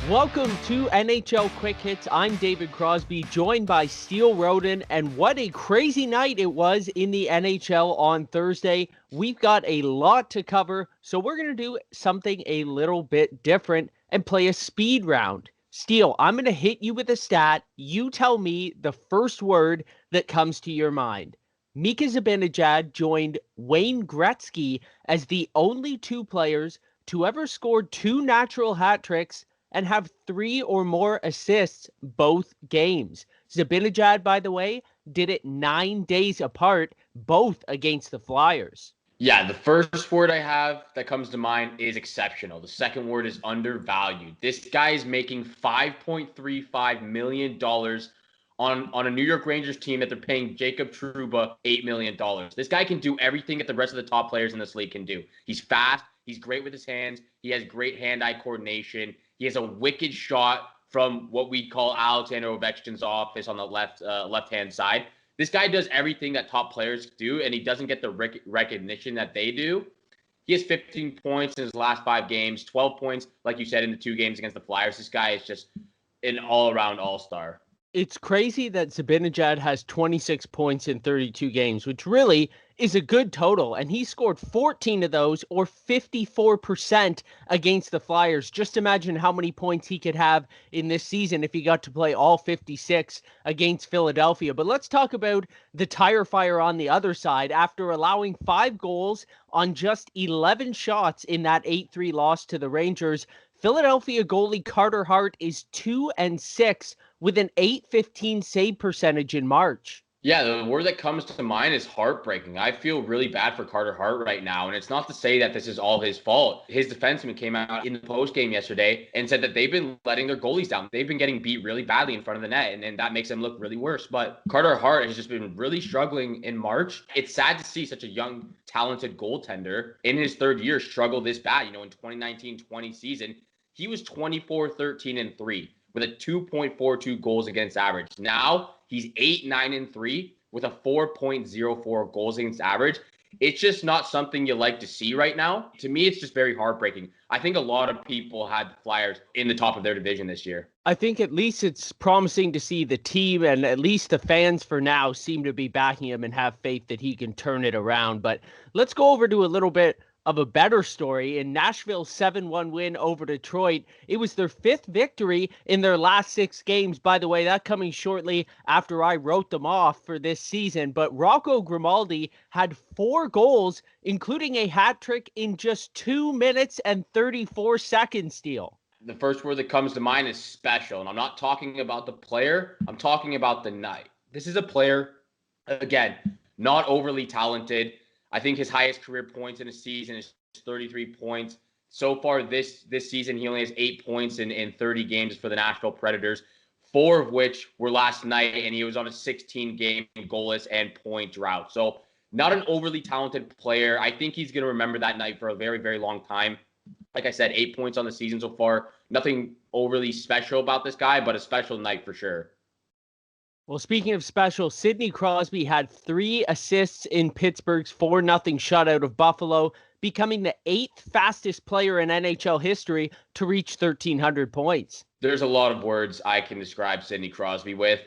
Welcome to NHL Quick Hits. I'm David Crosby, joined by Steele Rodin, and what a crazy night it was in the NHL on Thursday. We've got a lot to cover, so we're going to do something a little bit different and play a speed round. Steele, I'm going to hit you with a stat. You tell me the first word that comes to your mind. Mika Zibanejad joined Wayne Gretzky as the only two players to ever score two natural hat tricks and have three or more assists both games. Zibanejad, by the way, did it 9 days apart, both against the Flyers. Yeah, the first word I have that comes to mind is exceptional. The second word is undervalued. This guy is making $5.35 million on a New York Rangers team that they're paying Jacob Trouba $8 million. This guy can do everything that the rest of the top players in this league can do. He's fast. He's great with his hands. He has great hand-eye coordination. He has a wicked shot from what we call Alexander Ovechkin's office on the left-hand side. This guy does everything that top players do, and he doesn't get the recognition that they do. He has 15 points in his last 5 games, 12 points, like you said, in the 2 games against the Flyers. This guy is just an all-around all-star. It's crazy that Zibanejad has 26 points in 32 games, which really is a good total. And he scored 14 of those, or 54% against the Flyers. Just imagine how many points he could have in this season if he got to play all 56 against Philadelphia. But let's talk about the tire fire on the other side. After allowing 5 goals on just 11 shots in that 8-3 loss to the Rangers, Philadelphia goalie Carter Hart is 2-6 with an .815 save percentage in March. Yeah, the word that comes to mind is heartbreaking. I feel really bad for Carter Hart right now, and it's not to say that this is all his fault. His defenseman came out in the postgame yesterday and said that they've been letting their goalies down. They've been getting beat really badly in front of the net, and that makes them look really worse. But Carter Hart has just been really struggling in March. It's sad to see such a young, talented goaltender in his third year struggle this bad. In 2019-20 season, he was 24-13-3 with a 2.42 goals against average. Now he's 8-9-3 with a 4.04 goals against average. It's just not something you like to see right now. To me, it's just very heartbreaking. I think a lot of people had the Flyers in the top of their division this year. I think at least it's promising to see the team, and at least the fans for now seem to be backing him and have faith that he can turn it around. But let's go over to a little bit of a better story. In Nashville's 7-1 win over Detroit, it was their 5th victory in their last 6 games. By the way, that coming shortly after I wrote them off for this season. But Rocco Grimaldi had 4 goals, including a hat trick in just 2 minutes and 34 seconds, Steele. The first word that comes to mind is special. And I'm not talking about the player. I'm talking about the night. This is a player, again, not overly talented. I think his highest career points in a season is 33 points. So far this season, he only has 8 points in 30 games for the Nashville Predators, 4 of which were last night, and he was on a 16-game goalless and point drought. So not an overly talented player. I think he's going to remember that night for a very, very long time. Like I said, 8 points on the season so far. Nothing overly special about this guy, but a special night for sure. Well, speaking of special, Sidney Crosby had 3 assists in Pittsburgh's 4-0 shutout of Buffalo, becoming the 8th fastest player in NHL history to reach 1,300 points. There's a lot of words I can describe Sidney Crosby with.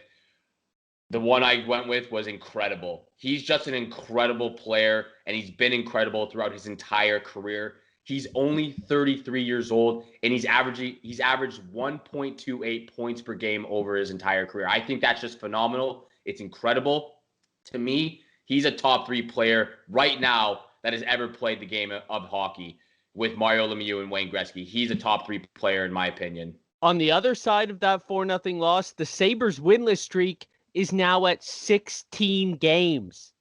The one I went with was incredible. He's just an incredible player, and he's been incredible throughout his entire career. He's only 33 years old, and he's averaged 1.28 points per game over his entire career. I think that's just phenomenal. It's incredible. To me, he's a top 3 player right now that has ever played the game of hockey with Mario Lemieux and Wayne Gretzky. He's a top 3 player in my opinion. On the other side of that 4-0 loss, the Sabres winless streak is now at 16 games.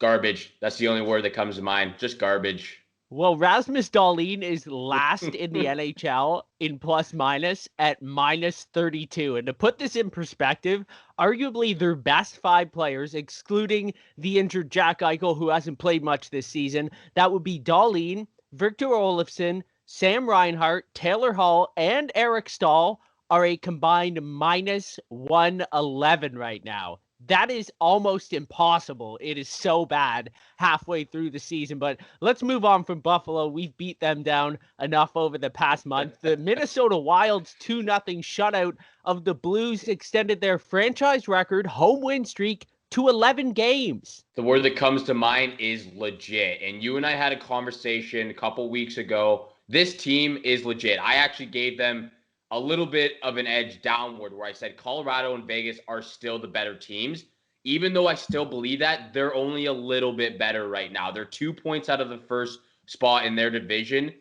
Garbage. That's the only word that comes to mind. Just garbage. Well, Rasmus Dahlin is last in the NHL in plus minus at minus 32. And to put this in perspective, arguably their best 5 players, excluding the injured Jack Eichel, who hasn't played much this season, that would be Dahlin, Victor Olofsson, Sam Reinhart, Taylor Hall, and Eric Stahl, are a combined minus 111 right now. That is almost impossible. It is so bad halfway through the season. But let's move on from Buffalo. We've beat them down enough over the past month. The Minnesota Wild's 2-0 shutout of the Blues extended their franchise record home win streak to 11 games. The word that comes to mind is legit. And you and I had a conversation a couple weeks ago. This team is legit. I actually gave them a little bit of an edge downward where I said Colorado and Vegas are still the better teams. Even though I still believe that, they're only a little bit better right now. They're 2 points out of the first spot in their division.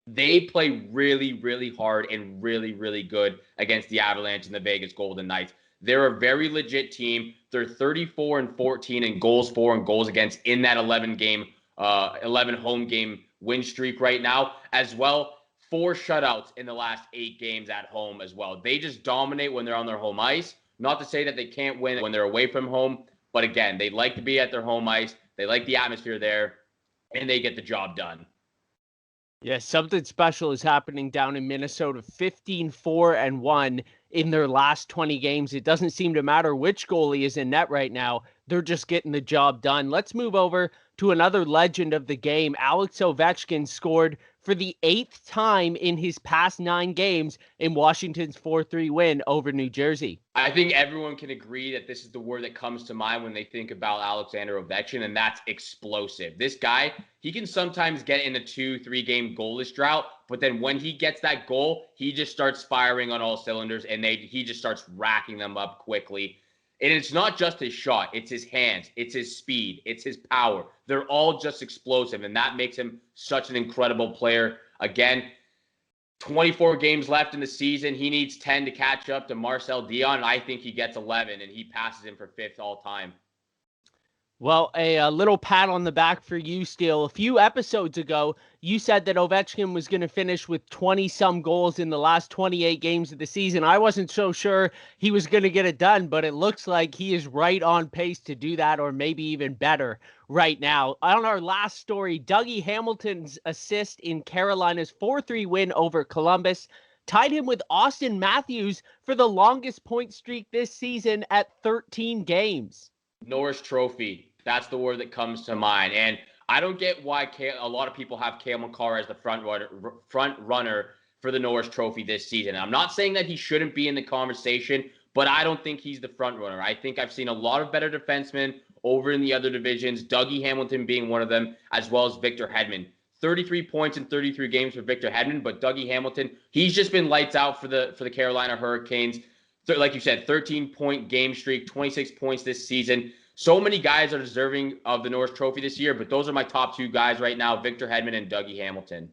They play really, really hard and really, really good against the Avalanche and the Vegas Golden Knights. They're a very legit team. They're 34-14 in goals for and goals against in that 11 home game win streak right now, as well. 4 shutouts in the last 8 games at home as well. They just dominate when they're on their home ice. Not to say that they can't win when they're away from home, but again, they like to be at their home ice. They like the atmosphere there, and they get the job done. Yeah, something special is happening down in Minnesota. 15-4-1 in their last 20 games. It doesn't seem to matter which goalie is in net right now. They're just getting the job done. Let's move over to another legend of the game. Alex Ovechkin scored for the 8th time in his past 9 games in Washington's 4-3 win over New Jersey. I think everyone can agree that this is the word that comes to mind when they think about Alexander Ovechkin, and that's explosive. This guy, he can sometimes get in a 2-3 game goalless drought, but then when he gets that goal, he just starts firing on all cylinders, and he just starts racking them up quickly. And it's not just his shot, it's his hands, it's his speed, it's his power. They're all just explosive, and that makes him such an incredible player. Again, 24 games left in the season. He needs 10 to catch up to Marcel Dion, and I think he gets 11, and he passes him for 5th all time. Well, a little pat on the back for you, Steele. A few episodes ago, you said that Ovechkin was going to finish with 20-some goals in the last 28 games of the season. I wasn't so sure he was going to get it done, but it looks like he is right on pace to do that, or maybe even better right now. On our last story, Dougie Hamilton's assist in Carolina's 4-3 win over Columbus tied him with Austin Matthews for the longest point streak this season at 13 games. Norris Trophy. That's the word that comes to mind. And I don't get why a lot of people have Cale Makar as the front runner for the Norris Trophy this season. I'm not saying that he shouldn't be in the conversation, but I don't think he's the front runner. I think I've seen a lot of better defensemen over in the other divisions, Dougie Hamilton being one of them, as well as Victor Hedman. 33 points in 33 games for Victor Hedman, but Dougie Hamilton, he's just been lights out for the Carolina Hurricanes. Like you said, 13-point game streak, 26 points this season. So many guys are deserving of the Norris Trophy this year, but those are my top 2 guys right now, Victor Hedman and Dougie Hamilton.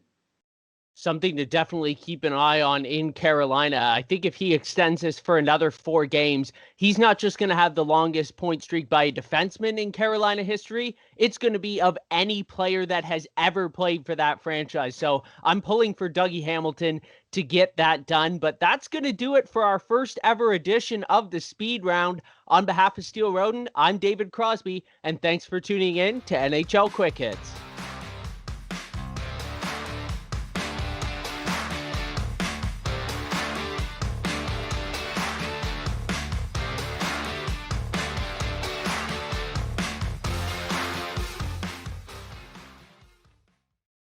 Something to definitely keep an eye on in Carolina. I think if he extends this for another 4 games, he's not just going to have the longest point streak by a defenseman in Carolina history. It's going to be of any player that has ever played for that franchise. So I'm pulling for Dougie Hamilton to get that done. But that's going to do it for our first ever edition of the Speed Round. On behalf of Steele Rodin, I'm David Crosby, and thanks for tuning in to NHL Quick Hits.